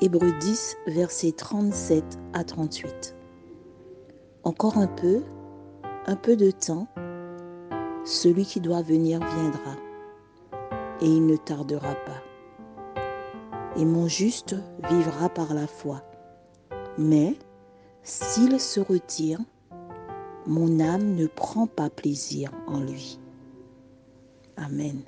Hébreux 10, versets 37 à 38. Encore un peu de temps, celui qui doit venir viendra, et il ne tardera pas. Et mon juste vivra par la foi. Mais s'il se retire, mon âme ne prend pas plaisir en lui. Amen.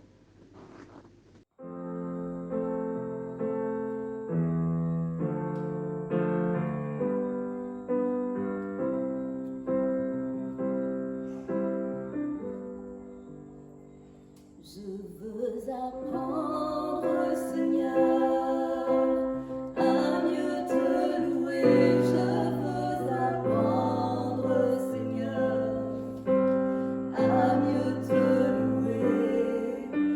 Je veux apprendre, Seigneur, à mieux te louer. Je veux apprendre, Seigneur, à mieux te louer.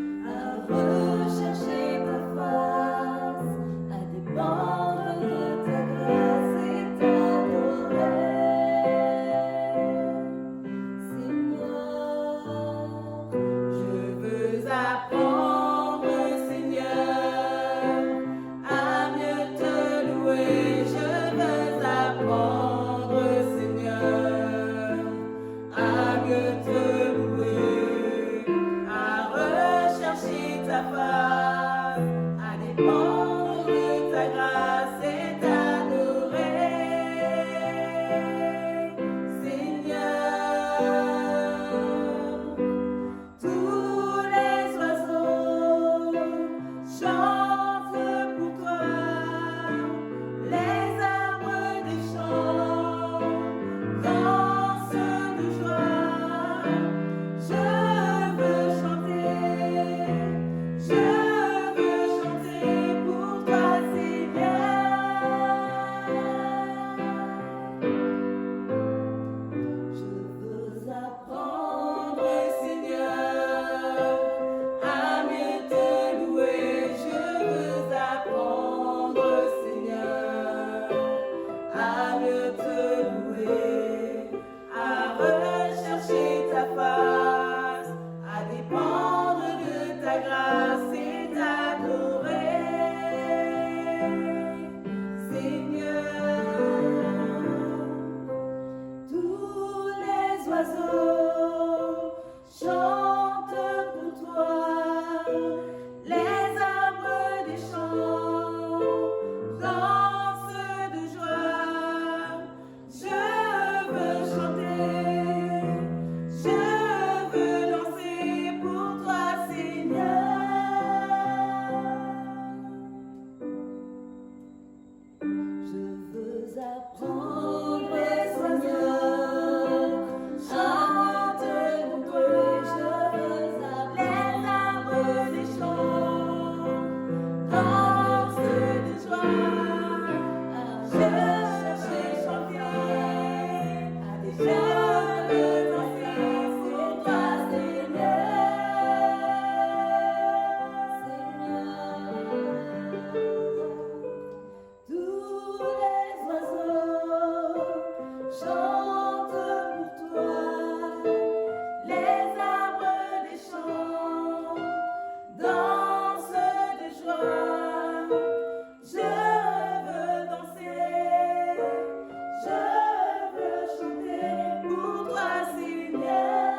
veux apprendre, Seigneur, à te louer. Je veux apprendre les chants, danse de joie, à chercher chantier, à déjà le danser pour toi, Seigneur. Tous les oiseaux chantent pour toi, les arbres des champs dansent de joie. Je veux danser, je veux chanter pour toi, Seigneur.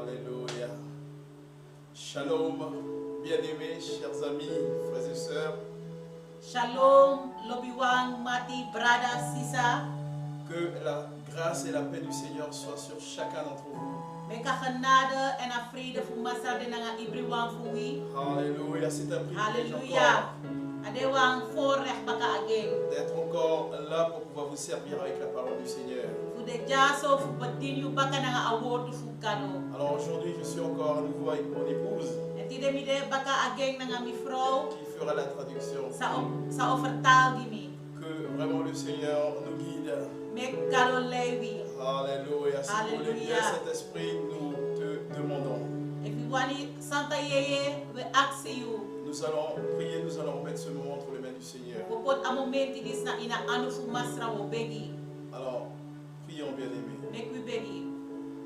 Alléluia. Shalom, bien-aimés, chers amis, frères et sœurs. Shalom, lobiwang mati brada sisa. Que la grâce et la paix du Seigneur soient sur chacun d'entre vous. Meka genade en a vrede voor massa de nanga ibriwang fui. Alléluia. C'est un privilège Halleluja. encore Adewang voorrecht baka ageng. d'être encore là pour pouvoir vous servir avec la parole du Seigneur. Fude jaso fu patinyu baka nanga award fu kano. Alors aujourd'hui, je suis encore à nouveau avec mon épouse Etide mide baka ageng nanga mi vrouw. qui fera la traduction. Sa overtaal gimi. Que vraiment le Seigneur nous guide. Mek kalo lewi. Alléluia. Si vous voulez bien, Alléluia. Saint-Esprit, nous te demandons. If you wani santa yeye we ask you. Nous allons prier, nous allons remettre ce moment entre les mains du Seigneur. Popot a momenti dis na ina anu fu masra wo begi. Alors, prions bien-aimés. Mek we begi.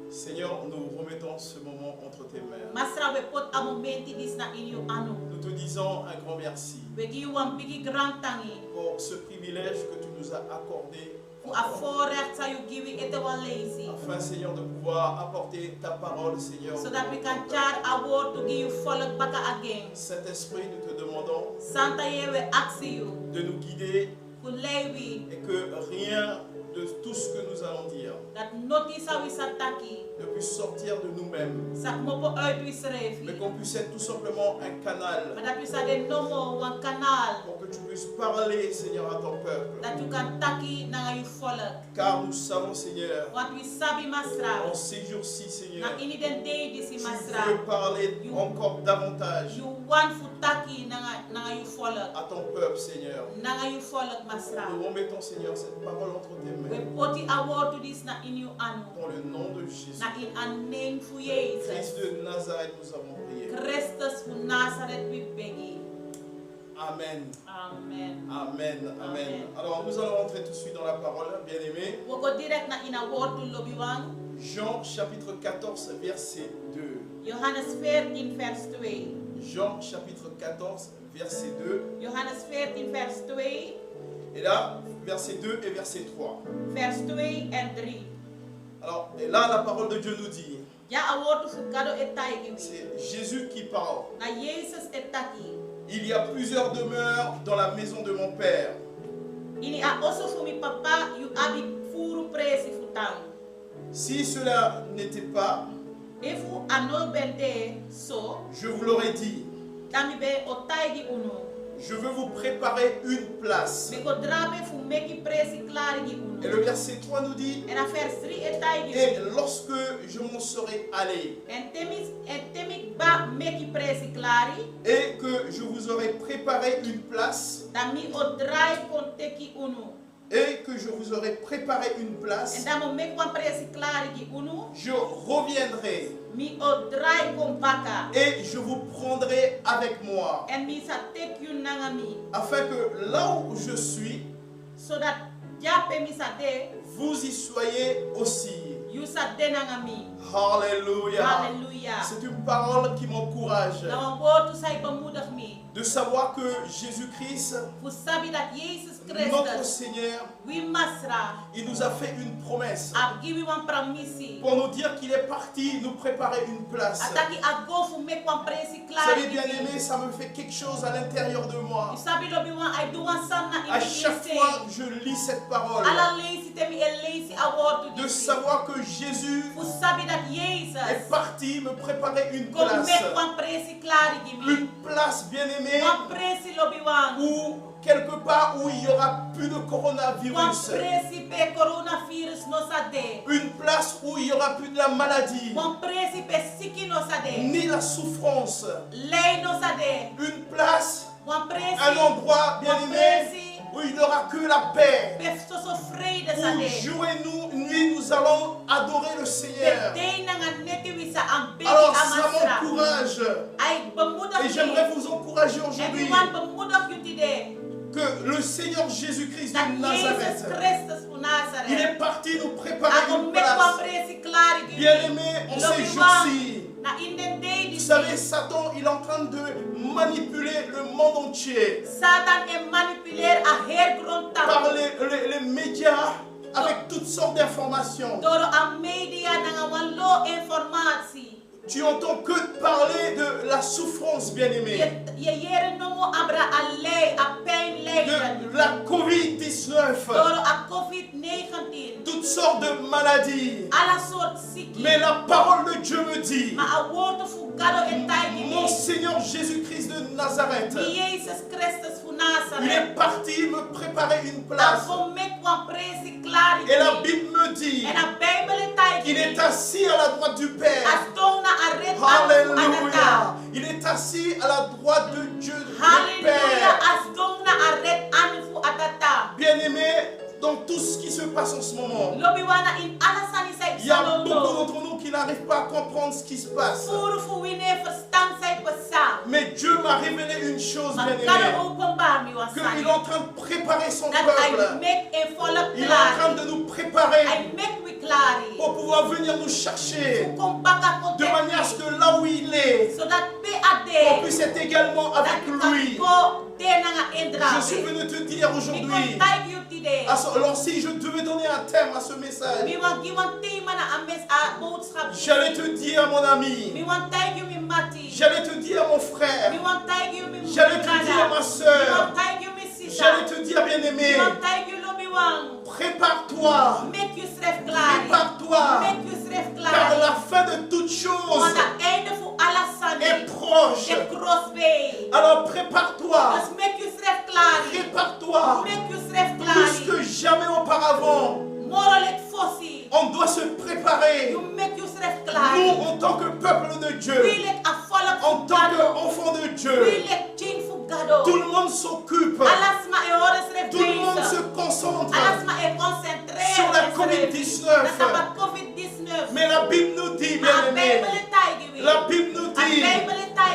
Seigneur, nous remettons ce moment entre tes mains. Masra we pot a momenti dis na inyo anu. Nous te disons un grand merci Begi wan bigi grand tangi. pour ce privilège que tu nous as accordé. Fu a voorrecht sa you giwi ete wan lazy. Afin, Seigneur, de pouvoir apporter ta parole, Seigneur. So that we can char a word to give follow baka again. Saint-Esprit, nous te demandons Santa ye we ask you. de nous guider Fu lewi. et que rien de tout ce que nous allons dire Dat notice a we sataki. ne puisse sortir de nous-mêmes, Sak mopo uit we srefi. mais qu'on puisse être tout simplement un canal Maar dat we sa de nomo wan kanal. pour que tu puisses parler, Seigneur, à ton peuple. Dat you can taki na you follow. Car nous savons, Seigneur, Want we sabi masra. en ces jours-ci, Seigneur, Na ini den day disi tu masra. veux parler encore davantage You want fu taki na you follow. à ton peuple, Seigneur. Na you follow masra. Nous remettons, Seigneur, cette parole entre tes We mains. poti a word to this na in you anu. Dans le nom de Jésus, Na in a name fu Christ Jesus. de Nazareth, nous avons prié. Christus fu Nazareth we begi. Amen. Amen. Amen. Amen. Amen. Alors, nous allons rentrer tout de suite dans la parole, bien-aimés. We go direct na in a word to lobiwang. Jean chapitre 14, verset 2. Johannes 14 vers 2. Jean chapitre 14, verset 2. Johannes 14 vers 2. Et là, verset 2 et verset 3. Vers 2 en 3. Alors, et là, la parole de Dieu nous dit, Ja a word fu kado etai gibi. c'est Jésus qui parle. Na Jesus etaki. Il y a plusieurs demeures dans la maison de mon Père. Ini a oso fu mi papa you abi furu presi fu tang. Si cela n'était pas, Ifu ano bente so. je vous l'aurais dit, Dami be otai gi uno. je veux vous préparer une place. Meko drabe fu meki presi klari gi uno. Et le verset 3 nous dit, En a vers 3 etai gi et uno. lorsque je m'en serai allé En temik ba meki presi klari. et que je vous aurai préparé une place Dami o drai kon teki uno. et que je vous aurai préparé une En place, damo mek wan presi klari gi uno. je reviendrai Mi o drai kon baka. et je vous prendrai avec moi, En mi sa tek you nangami. afin que là où je suis, So that jape mi sa de. vous y soyez aussi. You sa de nangami. Alléluia. Hallelujah. C'est une parole qui m'encourage Na wan woord to say bemoedig me. de savoir que Jésus-Christ, Fu sabi dat Jesus notre Christus. Seigneur, We masra. il nous a fait une promesse A giwi wan pramisi. pour nous dire qu'il est parti nous préparer une place. Ataki a go fu mek wan presi Vous klari. savez, bien aimé, ça me fait quelque chose à l'intérieur de moi. You sabi lobi wan I do wan sam na À in chaque fois que je lis cette parole, Ala lazy de savoir que Jésus est parti me préparer une place bien-aimée, où quelque part où il n'y aura plus de coronavirus, une place où il n'y aura plus de la maladie, ni la souffrance, une place, un endroit bien-aimé, où il n'y aura que la paix, où jour et nuit nous allons adorer le Seigneur. Alors ça m'encourage, et j'aimerais vous encourager aujourd'hui que le Seigneur Jésus-Christ de Nazareth, il est parti nous préparer une place. Bien-aimés, en ces jours-ci, vous savez, Satan, il est en train de manipuler le monde entier par les médias avec toutes sortes d'informations. Tu entends que parler de la souffrance, bien-aimée, de la COVID-19, toutes sortes de maladies. Mais la parole de Dieu me dit, mon Seigneur Jésus-Christ de Nazareth, il est parti me préparer une place. Et la Bible me dit qu'il est assis à la droite du Père. Alléluia. Il est assis à la droite de Dieu, le Père. Bien-aimé, dans tout ce qui se passe en ce moment, il y a beaucoup d'entre nous qui n'arrivent pas à comprendre ce qui se passe. Mais Dieu m'a révélé une chose, bien-aimé, qu'il est en train de préparer son peuple. Il est en train de nous préparer pour pouvoir venir nous chercher, de manière à ce que là où il est, on puisse être également avec lui. Je suis venu te dire aujourd'hui, alors si je devais donner un thème à ce message, j'allais te dire, mon ami, j'allais te dire, mon frère, j'allais te dire, ma soeur, j'allais te dire, bien-aimé, prépare-toi, prépare-toi, car la fin de toutes choses est proche. Alors prépare-toi, prépare-toi, plus que jamais auparavant. On doit se préparer. Nous, en tant que peuple de Dieu, en tant qu'enfants de Dieu, tout le monde s'occupe, tout le monde se concentre sur la COVID-19. Mais la Bible nous dit, bien-aimé, la Bible nous dit,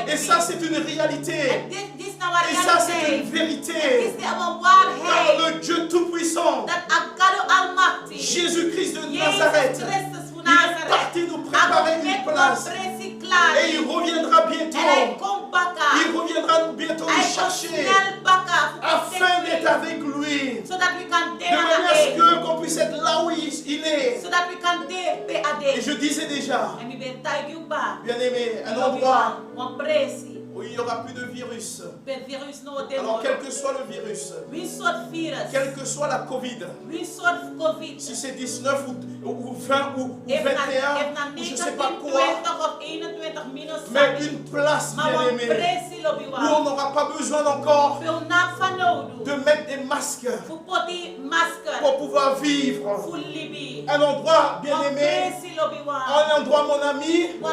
et ça c'est une réalité, et ça c'est une vérité, car le Dieu Tout-Puissant, Jésus-Christ de Nazareth, il est parti nous préparer une place. Et il reviendra bientôt. Il reviendra bientôt nous chercher afin d'être avec lui. De manière à ce qu'on puisse être là où il est. Et je disais déjà, bien-aimé, un endroit où il n'y aura plus de virus. Alors quel que soit le virus, quelle que soit la Covid, si c'est 19 ou 20 ou 21 ou je ne sais pas quoi, mais une place, bien-aimée, où on n'aura pas besoin encore de mettre des masques pour pouvoir vivre. Un endroit, bien-aimé, un endroit, mon ami, où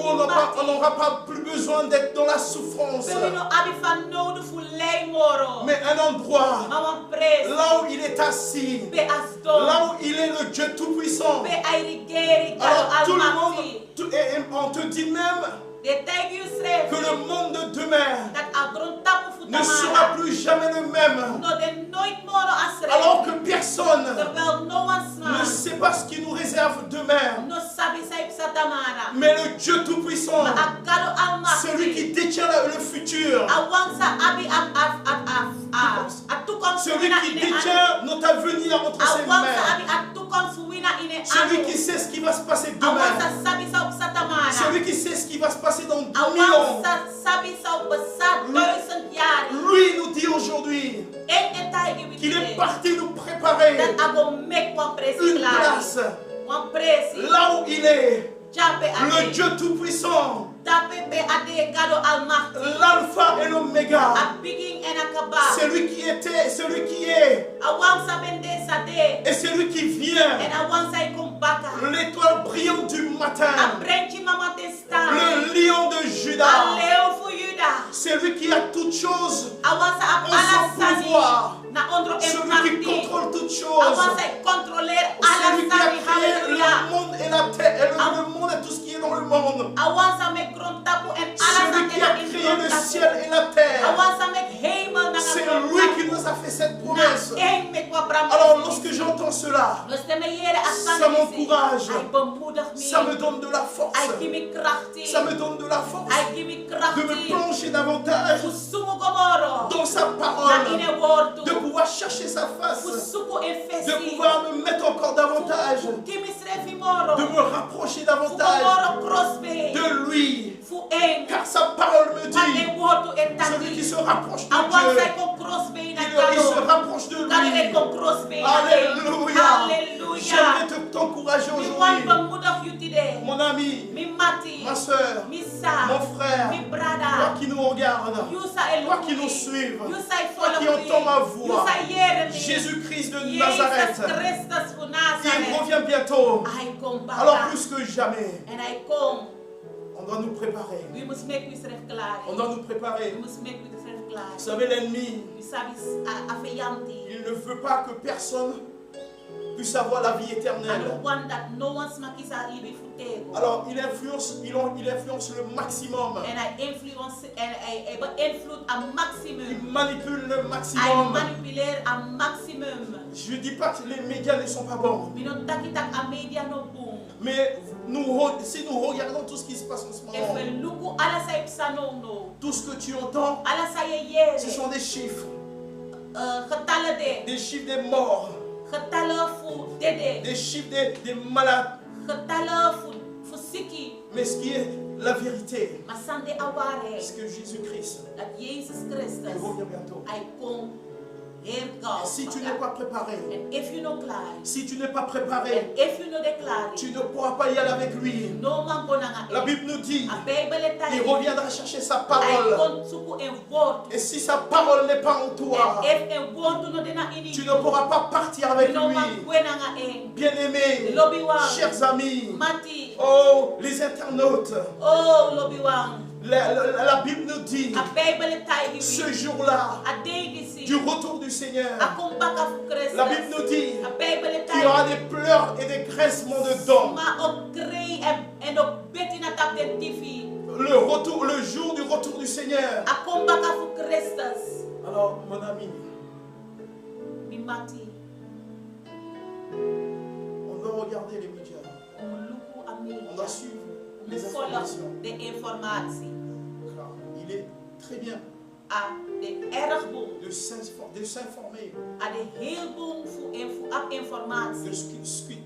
on n'aura pas plus besoin d'être dans la souffrance. Mais un endroit, là où il est assis, là où il est le Dieu Tout-Puissant. Alors tout le monde, et on te dit même que le monde de demain ne sera plus jamais le même. Alors que personne ne sait pas ce qui nous réserve demain. Mais le Dieu Tout-Puissant, celui qui détient le futur, celui qui détient notre avenir entre ses mains, celui qui sait ce qui va se passer demain, Celui qui sait ce qui va se passer dans 1000 Awang ans. sabi sa besar duizend jaar. Lui nous dit aujourd'hui qu'il est parti nous préparer Dat ago make wan presi une place wan presi. là où il est. Jape Le ade. Dieu Tout-Puissant, Tape be ade gado almachti. l'Alpha et l'Oméga. A begin en a kaba. Celui qui était, celui qui est, Awang sa bende sa de. et celui qui vient. En awang sa ikom baka. L'étoile brillante du A matin. brenchi mama te star. Le lion de A Juda. leo fu yuda. Celui qui a toutes choses Awang sa en son alasani. pouvoir. Na ondro Celui qui emachti. contrôle toutes choses. Awang sa controller Celui qui a alasani. créé Hallelujah. le monde et la terre, et le monde et tout ce qui est dans le monde. Awansa mek grond tapu en Celui alasan qui a créé le ciel et la terre. Awansa mek hemel na C'est grond lui tapu. qui nous a fait cette promesse. Na eng mek wa bram. Alors lorsque j'entends cela, Lorsque me yere ça asan m'encourage. Ay bemoedig me. Ça me donne de la force. Ay kimi krachti. Ça me donne de la force Ay kimi de krachti. me plonger davantage Fusumu gomoro. dans sa Na parole, ine wortu. de pouvoir chercher sa face, Fusuku efesi. de pouvoir me mettre encore davantage, Kimi srefi moro. de me rapprocher Fu davantage gomoro crossbe. de lui. Fu eng. Car sa parole me Wan dit, en wortu celui qui etati. se rapproche de Awansa Dieu, ko crossbe na il se kado. rapproche de Kado lui. e ko crossbe na Alléluia. Hallelujah. J'aimerais t'encourager Mi wan aujourd'hui, bemoedig you today. mon ami, Mi mati. ma soeur, Mi sa. mon frère, Mi toi brada. qui nous regardes, You sa elu. toi qui nous suives, You sa toi qui follow entends ma me. voix, You sa hear me. Jésus-Christ de Jesus Nazareth, Christus fu il Nazareth. revient bientôt. I come back. Alors plus que jamais, And I come. on doit nous préparer. We must make we self klaar. On doit nous We préparer. must make we self Vous klaar. savez, l'ennemi, We sabi afeyanti. il ne veut pas que personne puisse avoir la vie I éternelle. don't want that no one's makisa libi futego. Alors il influence le maximum. And I influence and I influence a Il maximum. manipule le I maximum. manipulate a maximum. Je ne dis pas que les médias ne sont pas bons. Minontakitak a media no boom. Mais si nous regardons tout ce qui se passe en ce If moment, we look ala sa ipsano no. tout ce que tu entends, Ala sa yeye. ce sont des chiffres. Getallen de. Des chiffres des morts. Getallen fu dede. Des chiffres des malades. Getallen fu siki. Mais ce qui est la vérité, Masande aware. c'est que Jésus-Christ, Dat Jezus il Christus. revient bientôt. I come here Et God. si tu n'es pas préparé, And if you no klaar. si tu n'es pas préparé, And if you no declare. tu ne pourras pas y aller avec lui. No man konanga. La Bible nous dit, A Bible il time. reviendra chercher sa I parole. come suku en word. Et si sa parole n'est pas en toi, And if en word no dena ini. tu ne pourras pas partir avec No man lui. kwenanga en. Bien-aimés, Lobby one. chers amis, Mati. oh, les internautes, Oh, lobby one. la Bible nous dit, A Bible time. ce jour-là, A day this. du retour du Seigneur, A come back of Christus. la Bible nous dit A Bible qu'il y aura time. des pleurs et des graissements de dents. Ma op krei en op beti na tap den TV. Le jour du retour du Seigneur. A come back of Christus. Alors, mon ami, Mi mati. on doit regarder les médias. Luku On Amerika. doit suivre les Follow informations. de informatie. Car il est très bien A de erg boom. de s'informer A de heel boom fu informatie.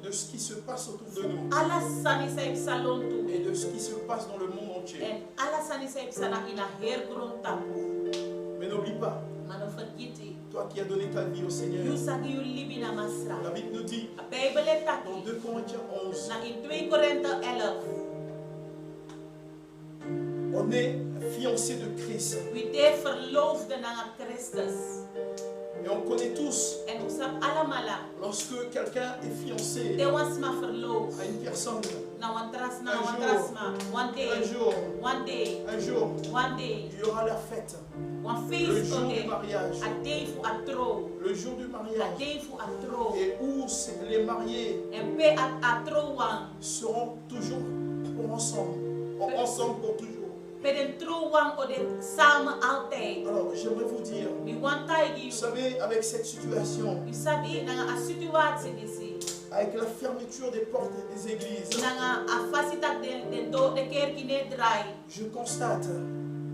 de ce qui se passe autour de nous Alla sani sa salon tu. et de ce qui se passe dans le monde entier. En alla sani sa sana ina her grond tapu. Mais n'oublie pas, Mano vergiti. toi qui as donné ta vie au Seigneur, You sagi you libi na la masra. Bible nous dit A Bible dans taki. 2 Corinthiens 11, Na in 2 Korinther 11. on est fiancé de Christ. We de verloofde na Christus. Et on connaît tous, En usap alamala. lorsque quelqu'un est fiancé De was ma verloof. à une personne, Na wan tras na Un wan jour. tras ma. One un day. jour, One day. un jour, One day. il y aura la fête, One le feast jour okay. du mariage, A day fu a throw. le jour du A mariage, day fu a throw. et où les mariés En pe a throw one. seront toujours ensemble pour toujours. Pe den throw one o de samen altijd. Alors j'aimerais vous dire, Mi wan taigi vous you. savez, avec cette situation, You sabi nanga a situatie disi. avec la fermeture des portes des églises, Nanga a fasita den do de kerk ne drai. je constate,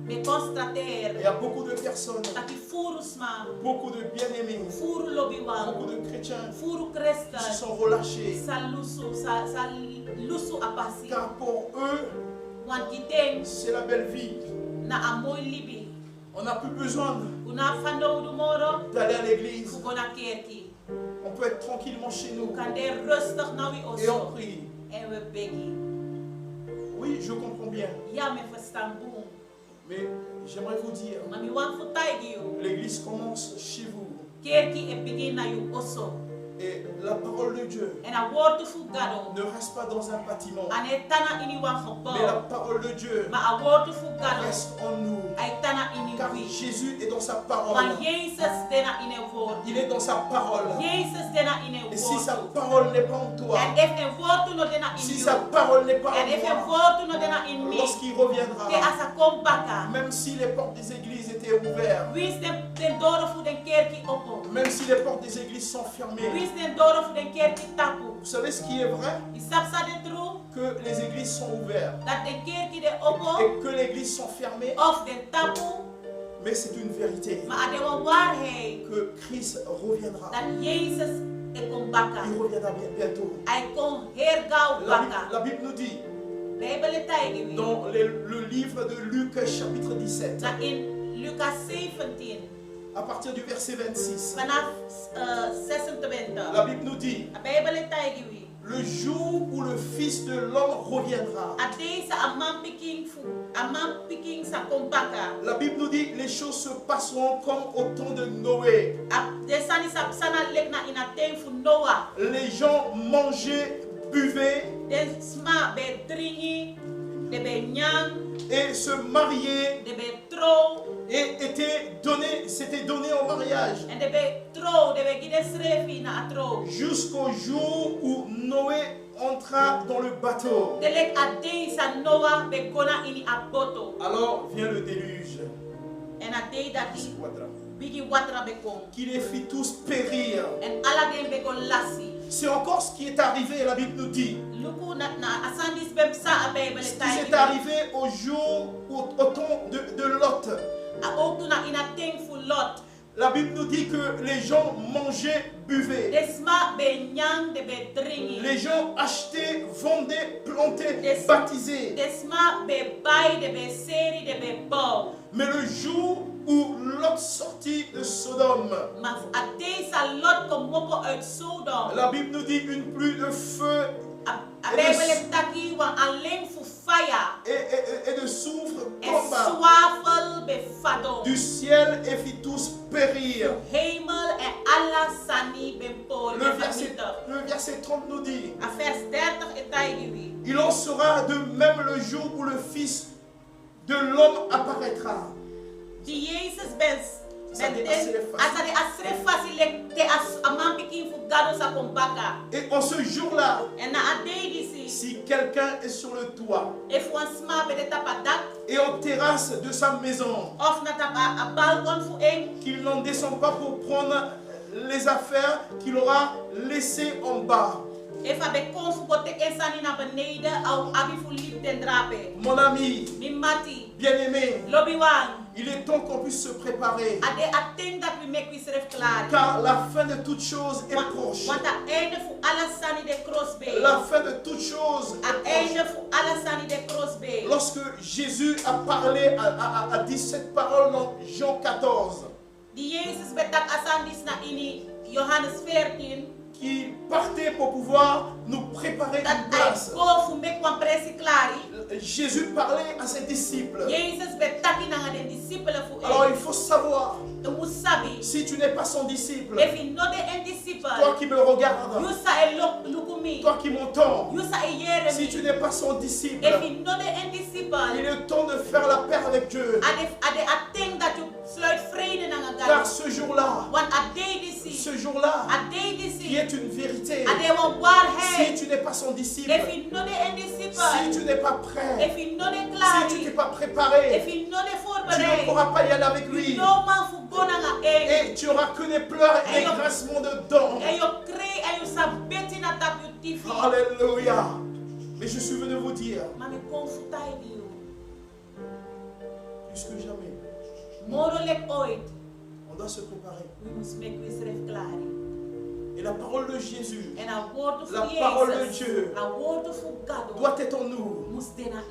Me il constater. y a beaucoup de personnes, Taki furus ma. beaucoup de bien-aimés, Furu lobi beaucoup wan. de chrétiens Furu qui se Christus. sont relâchés. Sa lusu a pasi. Car pour eux, Want giteng C'est la belle vie. na amoy libi. On n'a plus besoin Una fando dumoro d'aller à l'église. fugona kerki. On peut être tranquillement chez nous Kande rustig na wi et on oso. prie. En we begi. Oui, je comprends bien. Ja me verstaan boom. Mais j'aimerais vous dire, Mami wan futai you. l'église commence chez vous. Kerki e begin na you oso. Et la parole de Dieu En a woord fugado. ne reste pas dans un bâtiment. Ane tana ini wan Mais la gebouw. parole de Dieu Ma a woord fugado. reste en nous. Ay tana ini Car wi. Jésus est dans sa parole. Want Jezus dena in een woord. Il est dans sa parole. Jezus dena in een Et si sa woord. parole n'est pas en toi, En if een woord no dena in si you. sa parole n'est pas En if een en moi, woord no dena in me. lorsqu'il reviendra, Te asa kom baka. même si les portes des églises étaient ouvertes, Wis den doro fu den kerki opo. même si les portes des églises sont fermées, Wis den doro fu den kerki tapu. vous savez ce qui est vrai? Isap sa de tru. Que les églises sont ouvertes Dat den kerki de opo. et que les églises sont fermées, Of den tapu. mais c'est une vérité Ma ade wan waarheid. que Christ reviendra. Dat Jezus e kom baka. Il reviendra bientôt. Ay kom hergauw baka. La Bible nous dit Bijbel e taigi wi. dans le livre de Luc chapitre 17, Na in Lucas 17. à partir du verset 26, Vanaf 26. la Bible nous dit A Bijbel e taigi wi. le jour où le Fils de l'homme reviendra. A day sa amam piking sa kom baka. La Bible nous dit les choses se passeront comme au temps de Noé. A desani sa sana lek na ina ten fu Noah. Les gens mangeaient, buvaient Den sma be dringi, de be nyang, et se mariaient de be tro, et s'étaient donnés en mariage en de be tro, de be gide srefi na tro. jusqu'au jour où Noé entra dans le bateau. De lek a day sa Noah be kona ini a boto. Alors vient le déluge En a day dati bigi watra be kom. qui les fit tous périr. En ala den be kon lasi. C'est encore ce qui est arrivé, la Bible nous dit. Luku na asandis bem sa a Bijbel Ce e qui est taigi. arrivé au jour, au temps de Lot. A oktu na ina ten fu Lot. La Bible nous dit que les gens mangeaient, buvaient. Desma be nyang de be dringi. Les gens achetaient, vendaient, plantaient, baptisaient. Desma be bay de be seri de be bow. Mais le jour où Lot sortit de Sodome, Maar a day sa Lot kom mopo uit Sodom. la Bible nous dit une pluie de feu A Bijbel e taki wan alleen fu fire. et de soufre En tomba swafel be fadom. du ciel et fit tous périr. Hemel en alla sani ben pol. Le verset 30 nous dit, A vers 30 e taigi wi. il en sera de même le jour où le Fils de l'homme apparaîtra. Die Jezus ben Ça dit assez facile. asade asre facile te as amam pikin fu gado sa kom baka. Et en ce jour-là, En na a day disi. si quelqu'un est sur le toit E fu an sma be de tapa dak. et en terrasse de sa maison, Of na tapa a balkon fu eng. qu'il n'en descend pas pour prendre les affaires qu'il aura laissées en bas. Efa be kon fu bote esani na beneden au abi fu lip den drape. Mon ami, Mi mati, bien-aimé, lobi wan. il est temps qu'on puisse se préparer, Ade a think that we make this ref klari. car la fin de toute chose est proche. Want a einde fu alla sani de crossbay. La fin de toute chose est A proche. einde fu alla sani de crossbay. Lorsque Jésus a parlé, a dit cette parole dans Jean 14, Di Jezus betak asandis na ini Johannes 14. qui partait pour pouvoir nous préparer Dat une ay place. go fu make wan presi klari. Jésus parlait à ses disciples. Jezus betaki na nga den disciple fu Alors e. il faut savoir, E mu sabi. si tu n'es pas son disciple, If you know the end disciple. toi qui me regardes, You sa e lukumi. toi qui m'entends, You sa e yere si tu mi. n'es pas son disciple, If you know the end disciple. il est temps de faire la paix avec Dieu. Ade a think that you sluit vrede na nga Car gado. ce jour-là, Want a day disi. ce jour-là, A day qui disi. est une vérité, Ade wan war si head. tu n'es pas son disciple, If you know the end si disciple. tu n'es pas prêt, If you know the si tu n'es klari. pas préparé, If you know the tu ne voorbereid. pourras pas y aller avec lui. No man fu go na nga e. Et tu auras que des pleurs et des grincements de dents. En yo kre en yo sa beti na tap yo tifi. Alléluia. Mais je suis venu vous dire, Mami kon fu taigi yo. plus que jamais, Moro lek ooit. on doit se préparer. We must make this ref klari. Et la parole de Jésus En a woord fu La parole de Jezus. Dieu A woord fu gado. doit être en nous.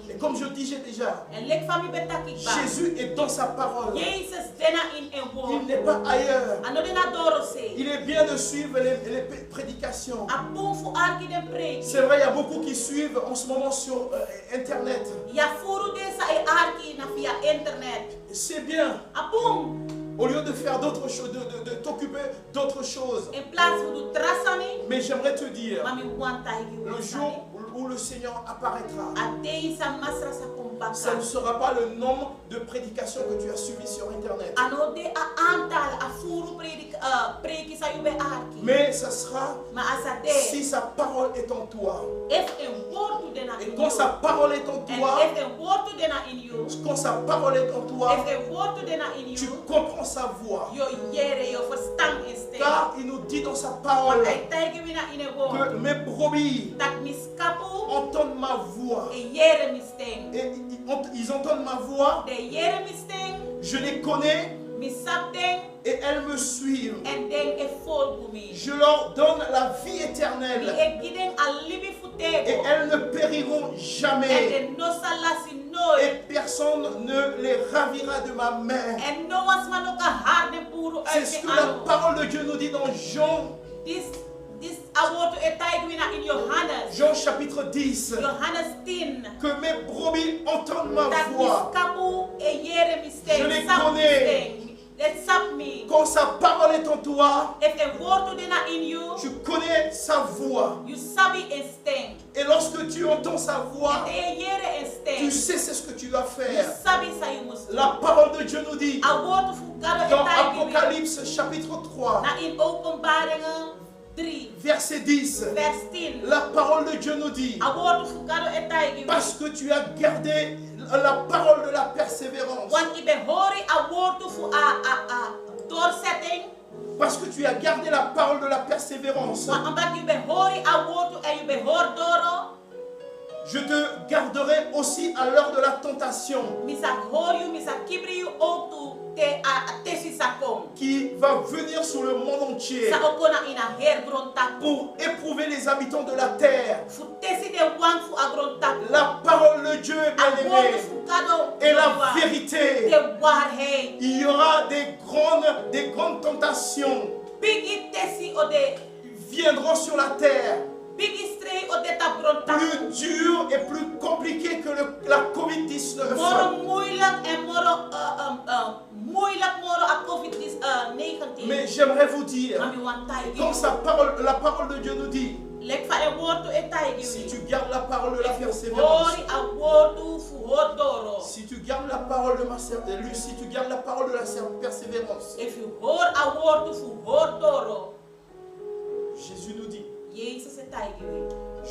Et comme je disais déjà, En lek fami betakik ba. Jésus est dans sa parole. Jezus dena in en Il woord. n'est pas ailleurs. Ano dena doro se. Il est bien de suivre les prédications. Apung fu arki den preek. C'est vrai, il y a beaucoup qui suivent en ce moment sur Internet. Ya furu desa e arki na via internet. C'est bien. Apung. Au lieu de faire d'autres choses, de t'occuper d'autres choses. En plaats fu du trasami. Mais j'aimerais te dire, Mami wanta higi le jour où le Seigneur apparaîtra, Atei sa masra sa ça ne kumbaka. sera pas le nombre de prédications que tu as suivies sur Internet. Ano de a antal a furu preeki sa yube arki. Mais ça sera Ma asa de. si sa parole est en toi. If en woord tu dena Et in quand you. sa parole est en En toi, if en woord tu dena in you. quand sa parole est en toi, If en woord tu dena in tu you. comprends sa voix. Yo yere yo verstaan in stem. Car il nous dit dans sa parole Want hij tegen me in een woord. que mes brebis Dat mis kapu entendent ma voix. e yere mis stem. Et ils entendent ma voix, De yere mis stem, je les connais mis sap den et elles me suivent. en den e volgu mi. Je leur donne la vie Mi éternelle e giden a libi et futego. elles ne périront En jamais. de no salasi Et nooit. personne ne les ravira de ma main. En no was man ook een harde boeru C'est uit ce de que la anu. parole de Dieu nous dit dans Jean, This award e tegen me in Johannes. Jean chapitre 10, Johannes 10. que mes brebis entendent ma Dat mis voix. kapu e yere mis Je stem. les Sap mis connais. stem. Let sap me. Quand sa parole est en toi, If a word to dena in you, tu connais sa voix. you sabi instinct. Et lorsque tu entends sa voix, And they yere tu instinct. sais c'est ce que tu dois You faire. sabi sa you must do. La parole de Dieu nous dit A word fu gado dans etai gibi. Apocalypse chapitre 3, Na in openbaringen 3, verset 10, vers 10. la parole de Dieu nous dit, A word fu gado etai gibi. parce que tu as gardé la parole de la persévérance, Want ibe hori a word fu a doorzetting. parce que tu as gardé la parole de la persévérance, Want omdat ibe hori a word en ibe hor doro. je te garderai aussi à l'heure de la tentation Misa hor you, misa kibri you ook tu te a tesi sa kom. qui va venir sur le monde entier Sa okona in a her grontak. pour éprouver les habitants de la terre. Fu tesi de wang fu a grontak. La parole de Dieu est A bien word aimée fu gado et la wa. vérité. De waarheid. Il y aura des grandes tentations Bigi tesi o de viendront sur la terre, bigi strei o de ta grontak. plus dures et plus compliquées que la COVID-19. Moro moeilijk en moro moeilijk moro a COVID-19. Mais j'aimerais vous dire, Mami wan tai comme gi. la parole de Dieu nous dit, Lek fa e woord e tai gi. si tu gardes la parole de la persévérance, Hori a woord fu hor doro. si tu gardes la parole de si tu gardes la parole de la persévérance, If you hor a woord fu hor doro. Jésus nous dit, Jezus e tai gi.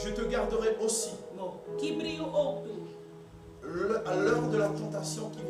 je te garderai aussi Mo kibri you ook tu. à l'heure de la tentation qui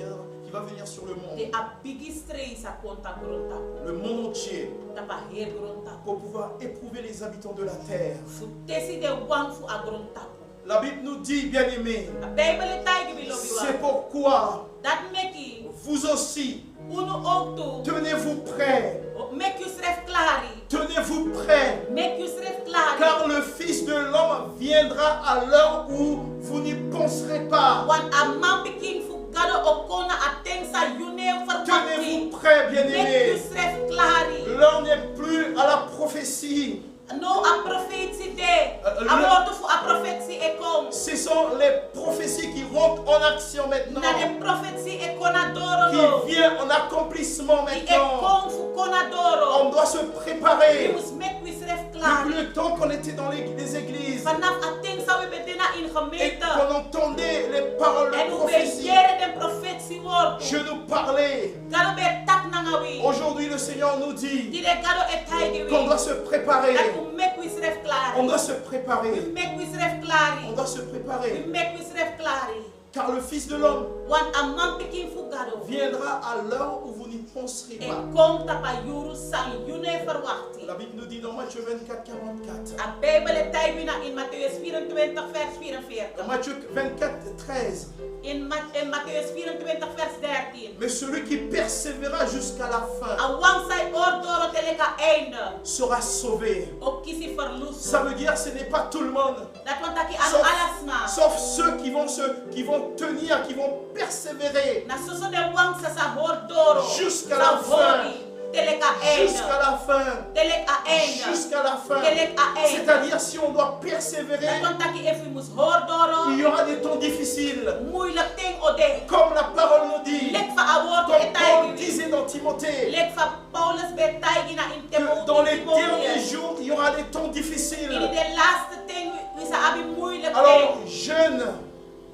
va venir sur le De monde, a bigi strei sa konta grontak. le monde entier, Tapa her grontak. pour pouvoir éprouver les habitants de la terre. Fu tesi de wang fu a grontak. La Bible nous dit, bien aimé, A Bijbel e tai gi lobi c'est wa. pourquoi Dat meki vous aussi, unu ook tu. tenez-vous prêts, Make you sref klari. tenez-vous prêts, Make you sref klari. car le Fils de l'homme viendra à l'heure où vous n'y penserez pas. Want a man pikin fu gado okona ateng sa yune Tenez-vous farmati. prêts, Make you bien-aimés. sref klari. L'heure n'est plus à la prophétie. No a prophecy de. A woord fu a prophecy e kom. Ce sont les prophéties qui rentrent en action maintenant, Na de prophecy e kona doro no. qui viennent en accomplissement Di e maintenant. kom fu kona doro. On doit se We préparer. must make we sref Depuis klari. le temps qu'on était dans les églises Vanaf ateng sa we bedena in et gemeente. qu'on entendait les paroles de En we prophétie, yere den prophecy woord. je nous parlais. Gado be tak nanga wi. Aujourd'hui, le Seigneur nous dit Di de gado e tai gi qu'on wi. doit se préparer. Dat we make we sref klari. On doit se We préparer. make we sref klari. On does se We préparer. make we sref klari. Car le Fils de l'homme Wan amam pikin fugado. viendra à l'heure où vous n'y penserez E pas. kom tapa yuru sang yune verwachting. La Bible nous dit dans Matthieu 24, 44. A Bijbel taibina in Matthäus 24 vers 44. Dans Matthieu 24, 13. In Matthäus 24 vers 13. Mais celui qui persévérera jusqu'à la fin Awang sai ordoro teleka einde. sera sauvé. O kisi verlus. Ça veut dire que ce n'est pas tout le monde. Dat want taki anu alasma. Sauf ceux qui vont tenir, qui vont persévérer Na soso de wang sa ordoro. jusqu'à la fin. Teleka einde. Jusqu'à la fin. Teleka einde. Jusqu'à la fin. Teleka einde. C'est-à-dire si on doit persévérer, Dat want taki efimus ordoro. il y aura des temps difficiles. Moeilijk ting ode. Comme la parole nous dit, Lek fa aword comme Paul etai. disait dans Timothée, Lek fa Paulus betai gina in que temo. dans les derniers jours, il y aura des temps difficiles. In de laatste ting wisa abi moeilijk Alors, ting. jeunes,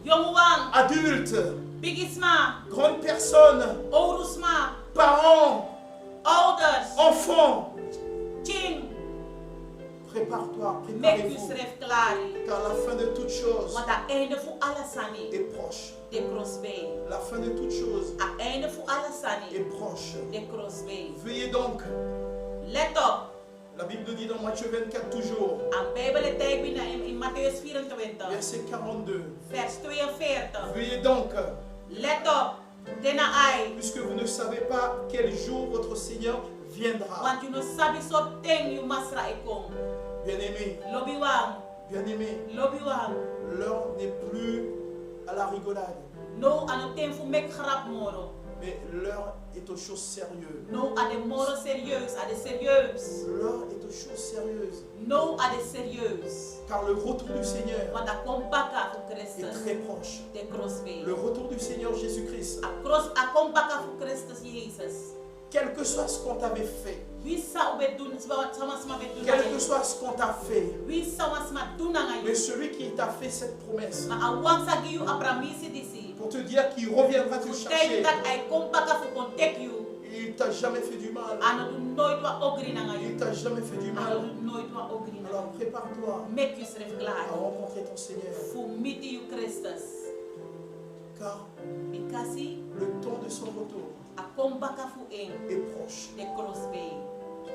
Jong wang. adultes, Bigisma. grandes personnes, Oudusma. parents, Ouders. enfants, Ching. prépare-toi, Make you préparez-vous, sref klari. car la fin de toutes choses Want a einde fu alasani. est proche. De crossbay. La fin de toutes choses A einde fu est alasani. proche. De crossbay. Veuillez donc, Let up. la Bible nous dit dans Matthieu 24 toujours, A Bijbel taibina in Matthäus 24. verset 42. Vers 42. Veuillez donc, Let up. Dena ai. puisque vous ne savez pas quel jour votre Seigneur viendra. Want you no sabi so ting you masra ekong. Bien-aimés, Lobby wang. bien-aimés, Lobby wang. l'heure n'est plus à la rigolade, No ano ting fu mek grap moro. mais l'heure est aux choses sérieuses. No a de moro serieus. A de serieus. L'heure est aux choses sérieuses, No a de serieus. car le retour du Seigneur Want a kompaka fu est Christus. très proche. De crossbay. Le retour du Seigneur Jésus-Christ, A kompaka fu Christus Jesus. quel que soit ce qu'on t'avait fait, Wisa ube dun sama sama be dun. quel que soit ce qu'on t'a fait, Wisa sama duna mais ngayon. celui qui t'a fait cette promesse, Ma awang sa giyu apramisi disi. pour te dire qu'il reviendra te Tay chercher, tak ay kompaka fu kontek you. il t'a jamais fait du mal. Ano du noy twa ogri na ngayon. Il t'a jamais fait du Ano mal. du noy twa ogri na. Alors prépare-toi Make you sref à glad. rencontrer ton Seigneur, Fu miti you Christus. car Bikasi le temps de son retour a kompaka fu eng. est proche. De crossbay.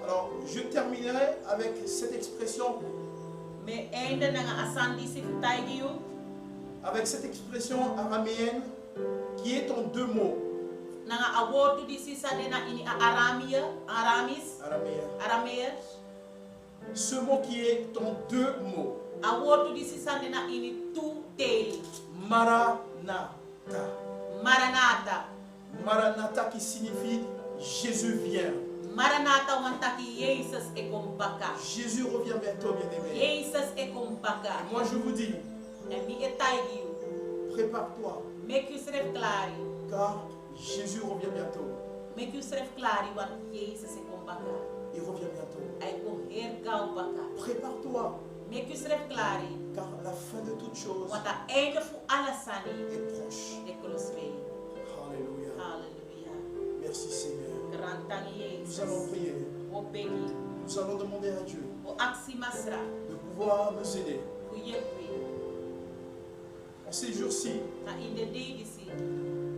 Alors je terminerai avec cette expression, Me einde na nga asandi si fu tay giyu. avec cette expression araméenne qui est en deux mots. Na nga award disi sa dena ini a aramia. Aramis. Araméen. Arameer. Ce mot qui est en deux mots. Award disi sa dena ini tu daily. Maranatha. Maranatha. Maranatha qui signifie Jésus vient. Maranatha wantaki Jesus e kompaka. Jésus revient bientôt, bien-aimé. Jesus e kompaka. Et moi je vous dis, En mi e tay giyu. prépare-toi, Make you sref klari. car Jésus revient bientôt. Make you sref klari want Jesus e kompaka. Il revient bientôt. Ay ko her gau baka. Prépare-toi, Make you sref klari. car la fin de toutes choses Wanta einde fu alasani. est proche. De crossbay. Alléluia. Hallelujah. Merci Seigneur. Rantangi Nous allons Jesus. prier. O begi. Nous allons demander à Dieu O aksi masra. de pouvoir nous aider. Fu yekwi. En ces jours-ci, Na in the day disi.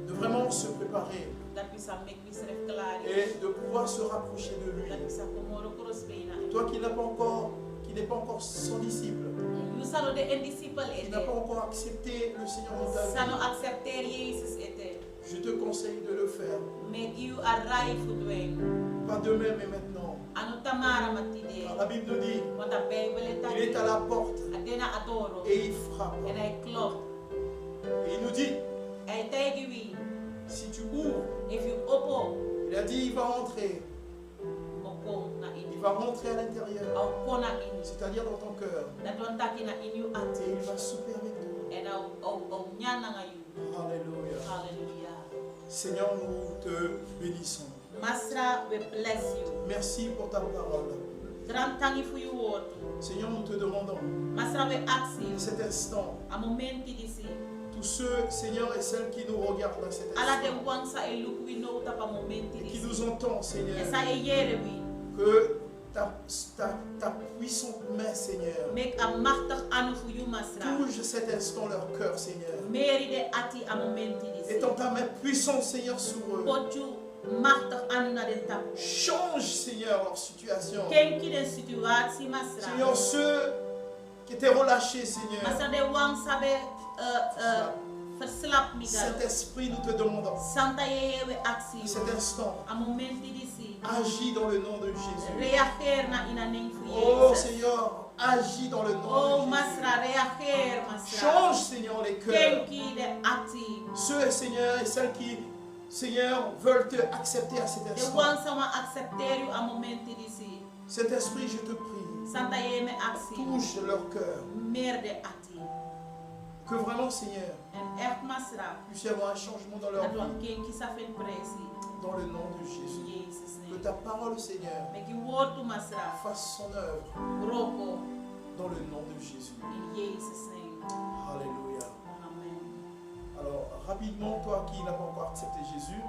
de vraiment se préparer Dat bisa make you sref klari. et de pouvoir se rapprocher de lui. Dat bisa komoro crossbay na. Toi qui n'es pas encore son disciple, You sano de indisciple qui n'a pas ete. encore accepté le Seigneur dans ta Sano vie, accepter Jesus ete. je te conseille de le faire. Make you arrive fudweng. Pas demain, mais maintenant. Ano tamara matide. Car la Bible nous dit, Wanta Bible il est à tagi. la porte Adena adoro. et il frappe. And I club. Et il nous dit, I tagi we. si tu ouvres, If you opo. il a dit, il va rentrer. Mokong na Il in. va rentrer à l'intérieur, Au kona in. c'est-à-dire dans ton cœur. That one taki na in you Et ate. il va souper avec toi. And au nyana ngayon. Alléluia. Hallelujah. Seigneur, nous te bénissons. Masra, we bless you. Merci pour ta parole. Drantangi for you word. Seigneur, nous te demandons, Masra, we ask à you. cet instant, A momenti disi. tous ceux, Seigneur, et celles qui nous regardent à cet Ala de instant, wansa e look we know tapa momenti et qui disi. nous entendent, Seigneur, Esa e yere we. que ta puissante main, Seigneur. Make a machtig aan voor jou, Masra. Touche cet instant leur cœur, Seigneur. Meri de ati a momenti di Étends ta main puissante, Seigneur, sur eux. Potu machtig aan na de tap. Change, Seigneur, leur situation. Kenki de situatie, Masra. Seigneur, ceux qui étaient relâchés, Seigneur. Masra de wang sabe verslap mi galo. Saint-Esprit, nous te demandons, Santa yewe aksi. cet instant, A momenti di si. agis dans le nom de Jésus. Reager na ina ning fu Oh Jesus. Seigneur, agis dans le nom Oh de Jésus. Masra reager Masra. Change, Seigneur, les cœurs. Kenki de ati. Ceux, Seigneur, et celles qui, Seigneur, veulent te accepter à cet De instant. wang sama accepter you a momenti di si. Saint-Esprit, je te prie, Santa yeme aksi. touche leur cœur. Mer de ati. Que vraiment, Seigneur, En echt Masra. puisse y avoir un changement dans leur Dat wan vie. kenki sa fen presi. Dans le nom de In Jésus. Jesus Que name. ta parole, Seigneur, Make you word to Masra. fasse son œuvre Roko. dans le nom de Jésus. In Jesus name. Alléluia. Amen. Alors, rapidement, toi qui n'as pas encore accepté Jésus,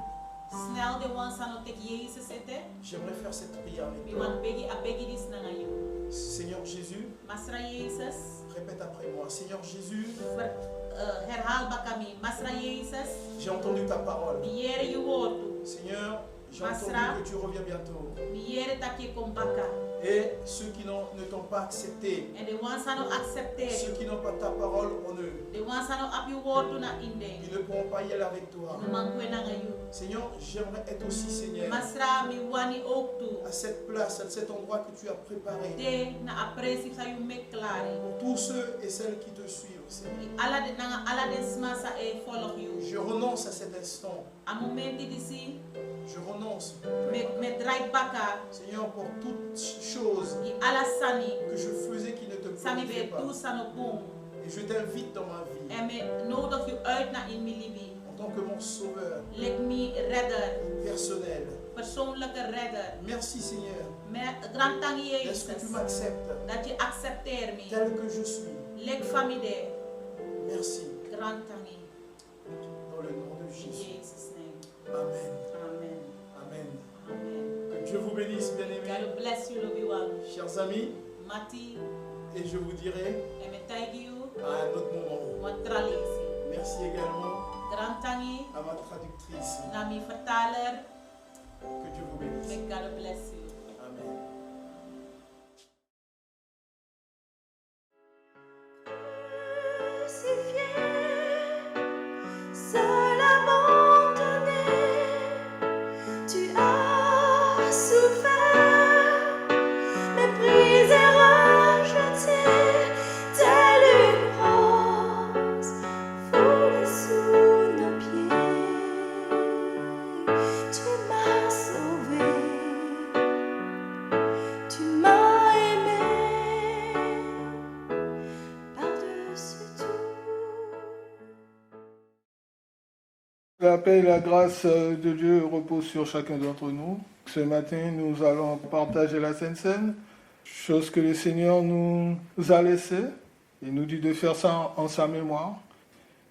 Snel de wan sa no tek Jesus ete. j'aimerais faire cette prière avec Mi toi. wan begi a begi dis na ngayon. Seigneur Jésus, Masra Jesus. répète après moi. Seigneur Jésus, Herhaal ba kami. Masra Jesus. j'ai entendu ta parole. Mi yere you word to. Seigneur, j'ai Masra. entendu que tu reviens bientôt. Mi yere taki kombaka. Et ceux qui ne t'ont pas accepté, En de wan sa no accepter. ceux qui n'ont pas ta parole en eux, De wan sa no ap you word to na inde. ils ne pourront pas y aller avec toi. No mangwe na ngayon. Seigneur, j'aimerais être aussi, Seigneur, Masra mi wani ook to. à cette place, à cet endroit que tu as préparé. De na apresi sa you make klari. Pour tous ceux et celles qui te suivent, Seigneur. Ala de nanga ala de smasa e follow you. Je renonce à cet instant. A momenti di si. Je renonce, Me drive baka. Seigneur, pour toutes choses I ala sani. que je faisais qui ne te Sami plaisaient be pas. tu sano boom. Et je t'invite dans ma vie, En me nodig you uit na in mi libi. en tant que mon sauveur Lik me redder. personnel. Persoonlijke redder. Merci, Seigneur. Me grantang Est-ce que tu Jezus. m'acceptes Dat je accepteer me. tel que je suis? Lik famide. Merci. Grantangi. Dans le nom de In Jésus. Jesus name. Amen. Amen. Amen. Amen. Que Dieu vous bénisse, bien-aimés, God bless you, Lobiwan. chers amis. Mati. Et je vous dirai En me taigi you. à un autre moment. Watralisi. Merci également Grantangi. à ma traductrice. Nami vertaler. Que Dieu vous bénisse. May God bless you. Amen. Seul abandonné, tu as souffert, méprisé, rejeté, telle une rose foulée sous nos pieds. Tu m'as sauvé, tu m'as aimé, par-dessus tout. La paix et la grâce de Dieu reposent sur chacun d'entre nous. Ce matin, nous allons partager la Sainte Seine, chose que le Seigneur nous a laissée. Il nous dit de faire ça en sa mémoire.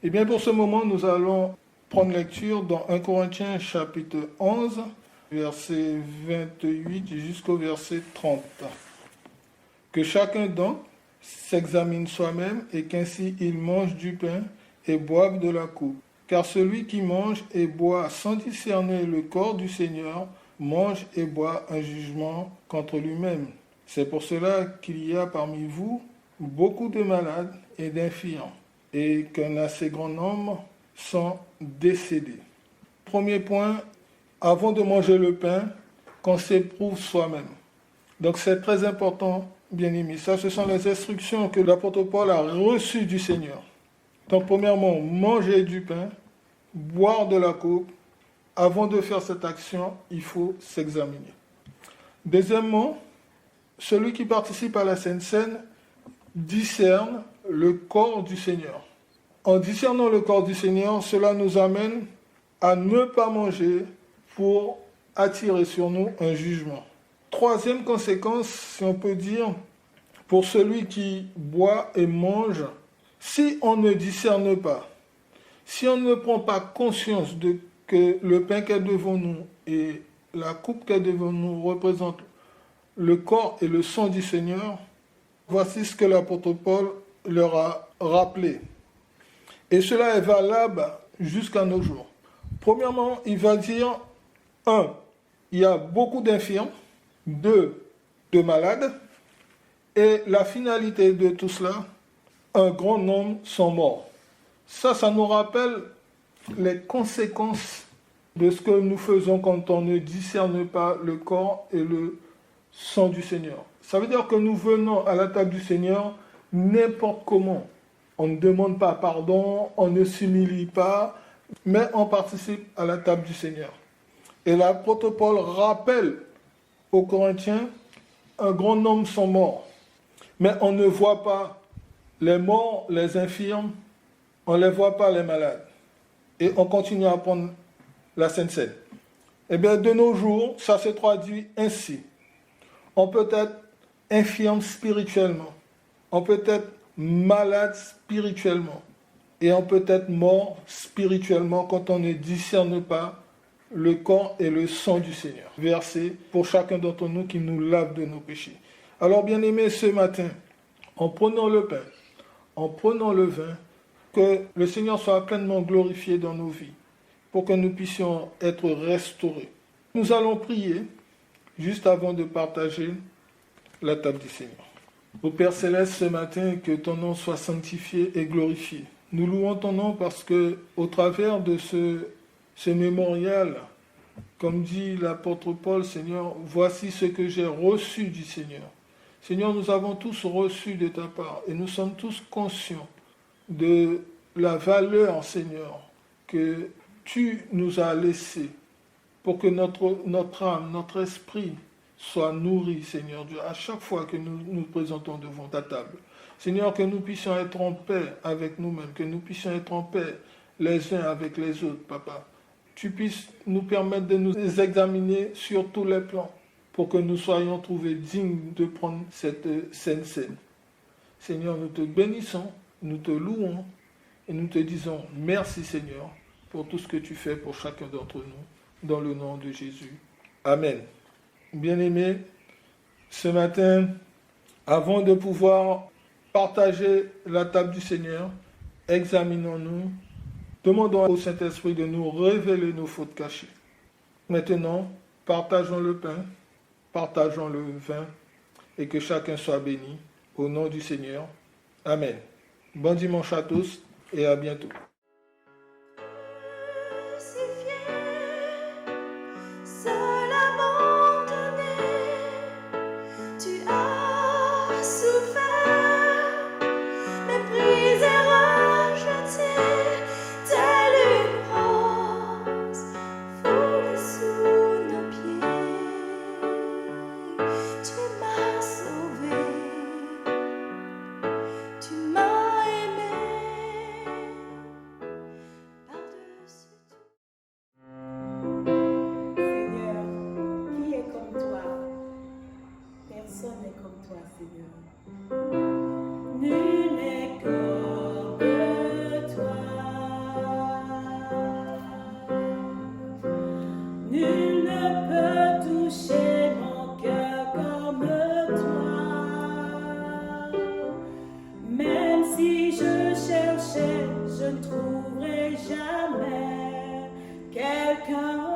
Et bien pour ce moment, nous allons prendre lecture dans 1 Corinthiens chapitre 11, verset 28 jusqu'au verset 30. Que chacun donc s'examine soi-même et qu'ainsi il mange du pain et boive de la coupe. Car celui qui mange et boit sans discerner le corps du Seigneur mange et boit un jugement contre lui-même. C'est pour cela qu'il y a parmi vous beaucoup de malades et d'infirmes, et qu'un assez grand nombre sont décédés. Premier point, avant de manger le pain, qu'on s'éprouve soi-même. Donc c'est très important, bien-aimés. Ça, ce sont les instructions que l'apôtre Paul a reçues du Seigneur. Donc premièrement, manger du pain, boire de la coupe. Avant de faire cette action, il faut s'examiner. Deuxièmement, celui qui participe à la Sainte Seine discerne le corps du Seigneur. En discernant le corps du Seigneur, cela nous amène à ne pas manger pour attirer sur nous un jugement. Troisième conséquence, si on peut dire, pour celui qui boit et mange, si on ne discerne pas, si on ne prend pas conscience de que le pain qui est devant nous et la coupe qui est devant nous représente le corps et le sang du Seigneur, voici ce que l'apôtre Paul leur a rappelé. Et cela est valable jusqu'à nos jours. Premièrement, il va dire, 1, il y a beaucoup d'infirmes, 2, de malades, et la finalité de tout cela, un grand nombre sont morts. Ça nous rappelle les conséquences de ce que nous faisons quand on ne discerne pas le corps et le sang du Seigneur. Ça veut dire que nous venons à la table du Seigneur n'importe comment. On ne demande pas pardon, on ne s'humilie pas, mais on participe à la table du Seigneur. Et l'apôtre Paul rappelle aux Corinthiens, un grand nombre sont morts, mais on ne voit pas les morts, les infirmes, on ne les voit pas les malades. Et on continue à prendre la Sainte Seine. Eh bien, de nos jours, ça se traduit ainsi. On peut être infirme spirituellement, on peut être malade spirituellement, et on peut être mort spirituellement quand on ne discerne pas le corps et le sang du Seigneur. Versé pour chacun d'entre nous qui nous lave de nos péchés. Alors, bien-aimés, ce matin, en prenant le pain, en prenant le vin, que le Seigneur soit pleinement glorifié dans nos vies, pour que nous puissions être restaurés. Nous allons prier juste avant de partager la table du Seigneur. Ô Père Céleste, ce matin, que ton nom soit sanctifié et glorifié. Nous louons ton nom parce que, au travers de ce mémorial, comme dit l'apôtre Paul, Seigneur, voici ce que j'ai reçu du Seigneur. Seigneur, nous avons tous reçu de ta part et nous sommes tous conscients de la valeur, Seigneur, que tu nous as laissée pour que notre âme, notre esprit soit nourri, Seigneur Dieu, à chaque fois que nous nous présentons devant ta table. Seigneur, que nous puissions être en paix avec nous-mêmes, que nous puissions être en paix les uns avec les autres, Papa. Tu puisses nous permettre de nous examiner sur tous les plans pour que nous soyons trouvés dignes de prendre cette sainte scène. Seigneur, nous te bénissons, nous te louons et nous te disons merci, Seigneur, pour tout ce que tu fais pour chacun d'entre nous, dans le nom de Jésus. Amen. Bien-aimés, ce matin, avant de pouvoir partager la table du Seigneur, examinons-nous, demandons au Saint-Esprit de nous révéler nos fautes cachées. Maintenant, partageons le pain, partageons le vin, et que chacun soit béni, au nom du Seigneur. Amen. Bon dimanche à tous et à bientôt. Cherchais, je ne trouverai jamais quelqu'un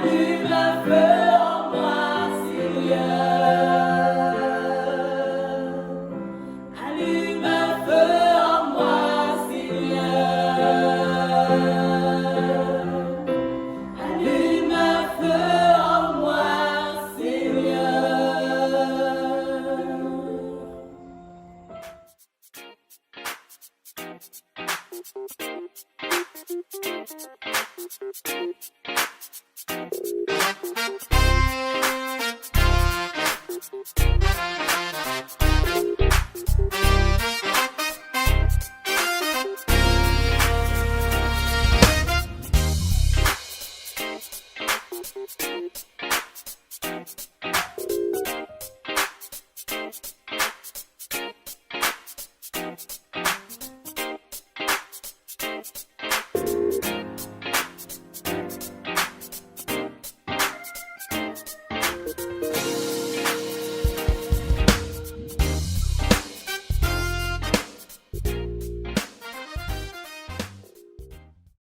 Allume un feu en moi, Seigneur. Allume un feu en moi, Seigneur. Allume un feu en moi, Seigneur.